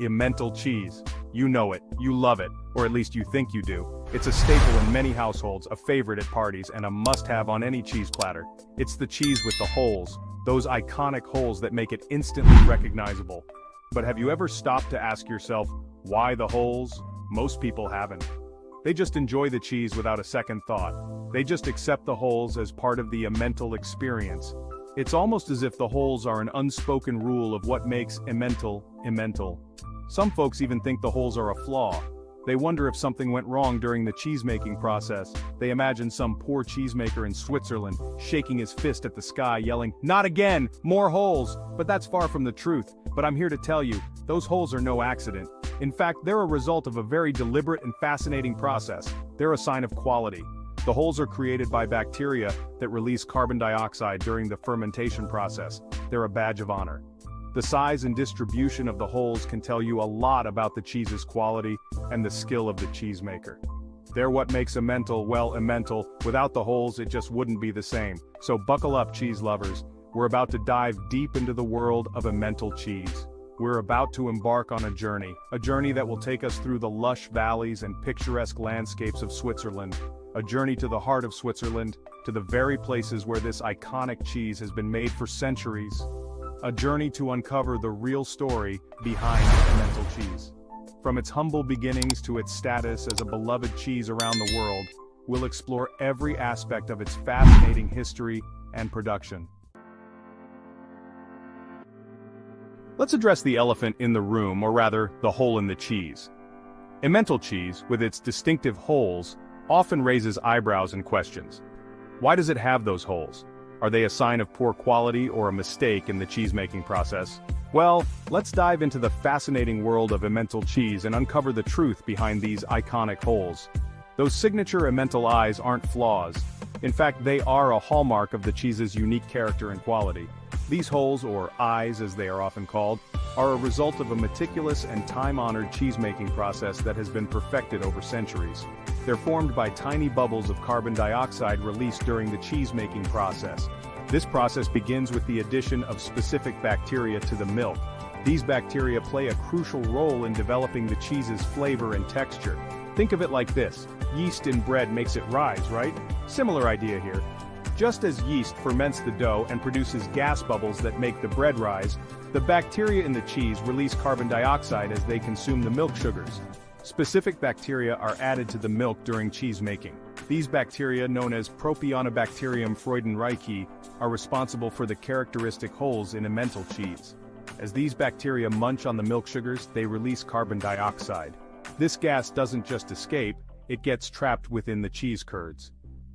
Emmental cheese. You know it, you love it, or at least you think you do. It's a staple in many households, a favorite at parties, and a must-have on any cheese platter. It's the cheese with the holes, those iconic holes that make it instantly recognizable. But have you ever stopped to ask yourself, why the holes? Most people haven't. They just enjoy the cheese without a second thought. They just accept the holes as part of the Emmental experience. It's almost as if the holes are an unspoken rule of what makes Emmental, Emmental. Some folks even think the holes are a flaw. They wonder if something went wrong during the cheesemaking process. They imagine some poor cheesemaker in Switzerland, shaking his fist at the sky, yelling, "Not again! More holes!" But that's far from the truth. But I'm here to tell you, those holes are no accident. In fact, they're a result of a very deliberate and fascinating process. They're a sign of quality. The holes are created by bacteria that release carbon dioxide during the fermentation process. They're a badge of honor. The size and distribution of the holes can tell you a lot about the cheese's quality and the skill of the cheesemaker. They're what makes Emmental, well, Emmental. Without the holes, it just wouldn't be the same. So buckle up, cheese lovers. We're about to dive deep into the world of Emmental cheese. We're about to embark on a journey that will take us through the lush valleys and picturesque landscapes of Switzerland, a journey to the heart of Switzerland, to the very places where this iconic cheese has been made for centuries. A journey to uncover the real story behind Emmental cheese. From its humble beginnings to its status as a beloved cheese around the world, we'll explore every aspect of its fascinating history and production. Let's address the elephant in the room, or rather, the hole in the cheese. Emmental cheese, with its distinctive holes, often raises eyebrows and questions. Why does it have those holes? Are they a sign of poor quality or a mistake in the cheesemaking process? Well, let's dive into the fascinating world of Emmental cheese and uncover the truth behind these iconic holes. Those signature Emmental eyes aren't flaws. In fact, they are a hallmark of the cheese's unique character and quality. These holes, or eyes as they are often called, are a result of a meticulous and time-honored cheesemaking process that has been perfected over centuries. They're formed by tiny bubbles of carbon dioxide released during the cheesemaking process. This process begins with the addition of specific bacteria to the milk. These bacteria play a crucial role in developing the cheese's flavor and texture. Think of it like this: yeast in bread makes it rise, right? Similar idea here. Just as yeast ferments the dough and produces gas bubbles that make the bread rise, the bacteria in the cheese release carbon dioxide as they consume the milk sugars. Specific bacteria are added to the milk during cheese making. These bacteria, known as Propionibacterium freudenreichi, are responsible for the characteristic holes in Emmental cheese. As these bacteria munch on the milk sugars, they release carbon dioxide. This gas doesn't just escape, it gets trapped within the cheese curds.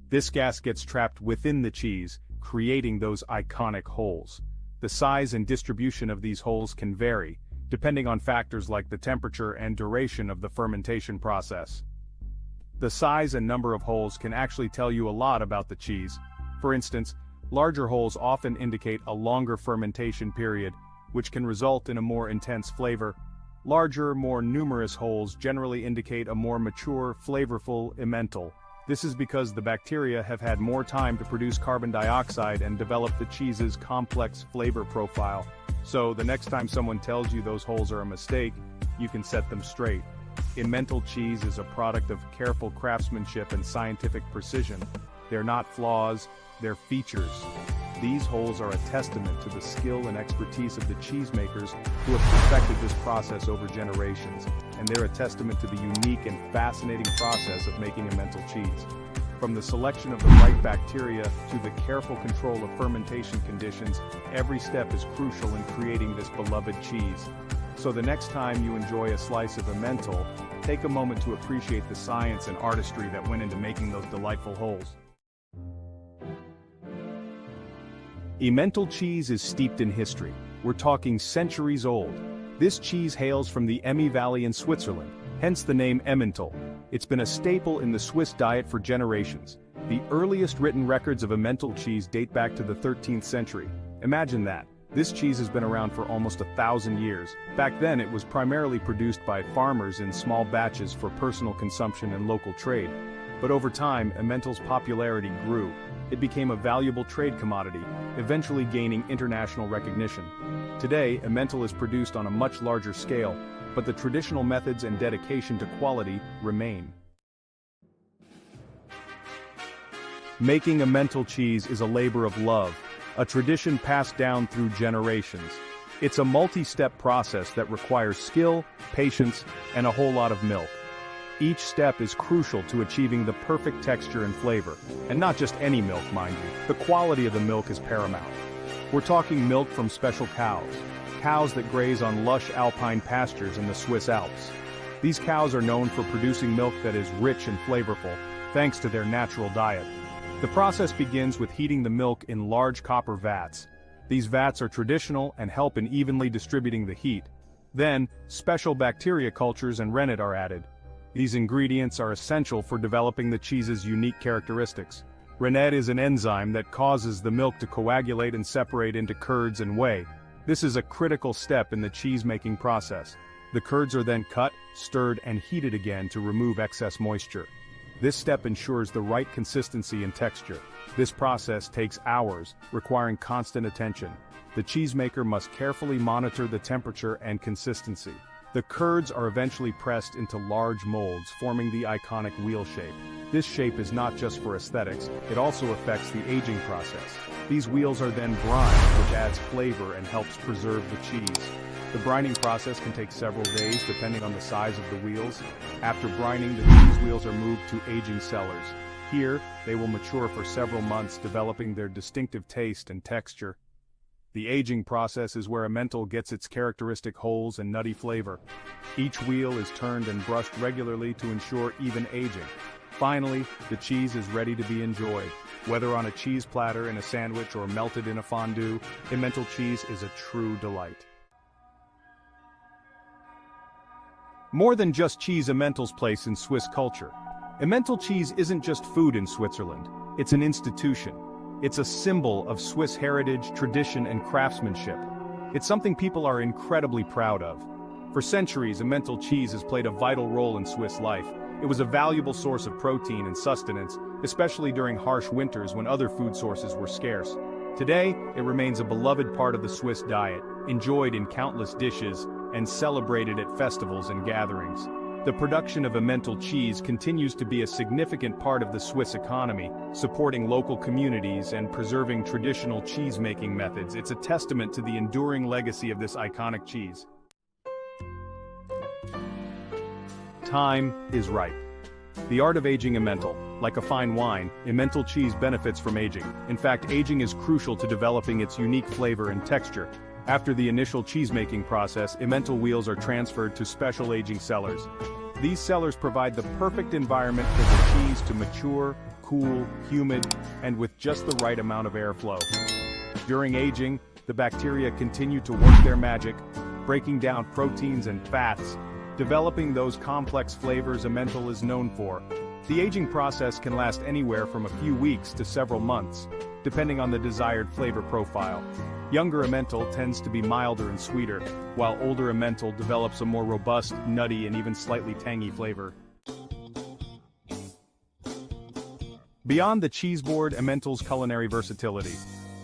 This gas gets trapped within the cheese, creating those iconic holes. The size and distribution of these holes can vary, depending on factors like the temperature and duration of the fermentation process. The size and number of holes can actually tell you a lot about the cheese. For instance, larger holes often indicate a longer fermentation period, which can result in a more intense flavor. Larger, more numerous holes generally indicate a more mature, flavorful Emmental. This is because the bacteria have had more time to produce carbon dioxide and develop the cheese's complex flavor profile. So the next time someone tells you those holes are a mistake, you can set them straight. Emmental cheese is a product of careful craftsmanship and scientific precision. They're not flaws, they're features. These holes are a testament to the skill and expertise of the cheesemakers who have perfected this process over generations, and they're a testament to the unique and fascinating process of making Emmental cheese. From the selection of the right bacteria to the careful control of fermentation conditions, every step is crucial in creating this beloved cheese. So the next time you enjoy a slice of Emmental, take a moment to appreciate the science and artistry that went into making those delightful holes. Emmental cheese is steeped in history. We're talking centuries old. This cheese hails from the Emme Valley in Switzerland, hence the name Emmental. It's been a staple in the Swiss diet for generations. The earliest written records of Emmental cheese date back to the 13th century. Imagine that. This cheese has been around for almost 1,000 years. Back then it was primarily produced by farmers in small batches for personal consumption and local trade. But over time, Emmental's popularity grew. It became a valuable trade commodity, eventually gaining international recognition. Today, Emmental is produced on a much larger scale, but the traditional methods and dedication to quality remain. Making Emmental cheese is a labor of love, a tradition passed down through generations. It's a multi-step process that requires skill, patience, and a whole lot of milk. Each step is crucial to achieving the perfect texture and flavor, and not just any milk, mind you. The quality of the milk is paramount. We're talking milk from special cows that graze on lush alpine pastures in the Swiss Alps. These cows are known for producing milk that is rich and flavorful, thanks to their natural diet. The process begins with heating the milk in large copper vats. These vats are traditional and help in evenly distributing the heat. Then, special bacteria cultures and rennet are added. These ingredients are essential for developing the cheese's unique characteristics. Rennet is an enzyme that causes the milk to coagulate and separate into curds and whey. This is a critical step in the cheese-making process. The curds are then cut, stirred, and heated again to remove excess moisture. This step ensures the right consistency and texture. This process takes hours, requiring constant attention. The cheesemaker must carefully monitor the temperature and consistency. The curds are eventually pressed into large molds, forming the iconic wheel shape. This shape is not just for aesthetics, it also affects the aging process. These wheels are then brined, which adds flavor and helps preserve the cheese. The brining process can take several days depending on the size of the wheels. After brining, the cheese wheels are moved to aging cellars. Here, they will mature for several months, developing their distinctive taste and texture. The aging process is where Emmental gets its characteristic holes and nutty flavor. Each wheel is turned and brushed regularly to ensure even aging. Finally, the cheese is ready to be enjoyed. Whether on a cheese platter, in a sandwich, or melted in a fondue, Emmental cheese is a true delight. More than just cheese, Emmental's place in Swiss culture. Emmental cheese isn't just food in Switzerland, it's an institution. It's a symbol of Swiss heritage, tradition, and craftsmanship. It's something people are incredibly proud of. For centuries, Emmental cheese has played a vital role in Swiss life. It was a valuable source of protein and sustenance, especially during harsh winters when other food sources were scarce. Today, it remains a beloved part of the Swiss diet, enjoyed in countless dishes, and celebrated at festivals and gatherings. The production of Emmental cheese continues to be a significant part of the Swiss economy, supporting local communities and preserving traditional cheese-making methods. It's a testament to the enduring legacy of this iconic cheese. Time is ripe. The art of aging Emmental. Like a fine wine, Emmental cheese benefits from aging. In fact, aging is crucial to developing its unique flavor and texture. After the initial cheese-making process, Emmental wheels are transferred to special aging cellars. These cellars provide the perfect environment for the cheese to mature, cool, humid, and with just the right amount of airflow. During aging, the bacteria continue to work their magic, breaking down proteins and fats, developing those complex flavors Emmental is known for. The aging process can last anywhere from a few weeks to several months, depending on the desired flavor profile. Younger Emmental tends to be milder and sweeter, while older Emmental develops a more robust, nutty, and even slightly tangy flavor. Beyond the cheeseboard, Emmental's culinary versatility.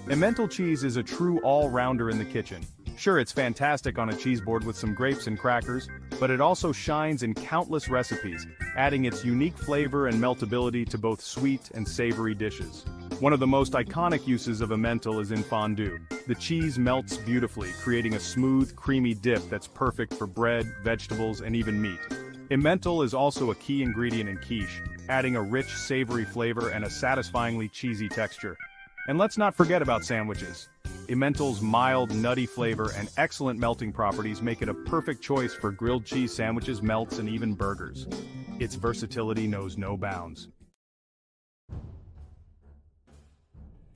Emmental cheese is a true all-rounder in the kitchen. Sure, it's fantastic on a cheeseboard with some grapes and crackers, but it also shines in countless recipes, adding its unique flavor and meltability to both sweet and savory dishes. One of the most iconic uses of Emmental is in fondue. The cheese melts beautifully, creating a smooth, creamy dip that's perfect for bread, vegetables, and even meat. Emmental is also a key ingredient in quiche, adding a rich, savory flavor and a satisfyingly cheesy texture. And let's not forget about sandwiches. Emmental's mild, nutty flavor and excellent melting properties make it a perfect choice for grilled cheese sandwiches, melts, and even burgers. Its versatility knows no bounds.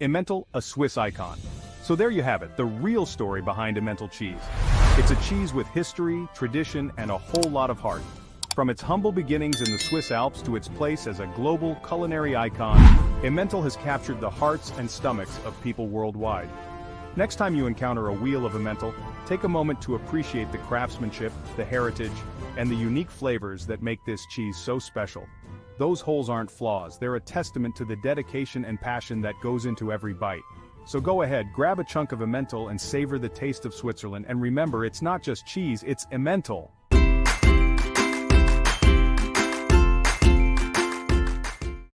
Emmental, a Swiss icon. So there you have it, the real story behind Emmental cheese. It's a cheese with history, tradition, and a whole lot of heart. From its humble beginnings in the Swiss Alps to its place as a global culinary icon, Emmental has captured the hearts and stomachs of people worldwide. Next time you encounter a wheel of Emmental, take a moment to appreciate the craftsmanship, the heritage, and the unique flavors that make this cheese so special. Those holes aren't flaws, they're a testament to the dedication and passion that goes into every bite. So go ahead, grab a chunk of Emmental and savor the taste of Switzerland, and remember, it's not just cheese, it's Emmental.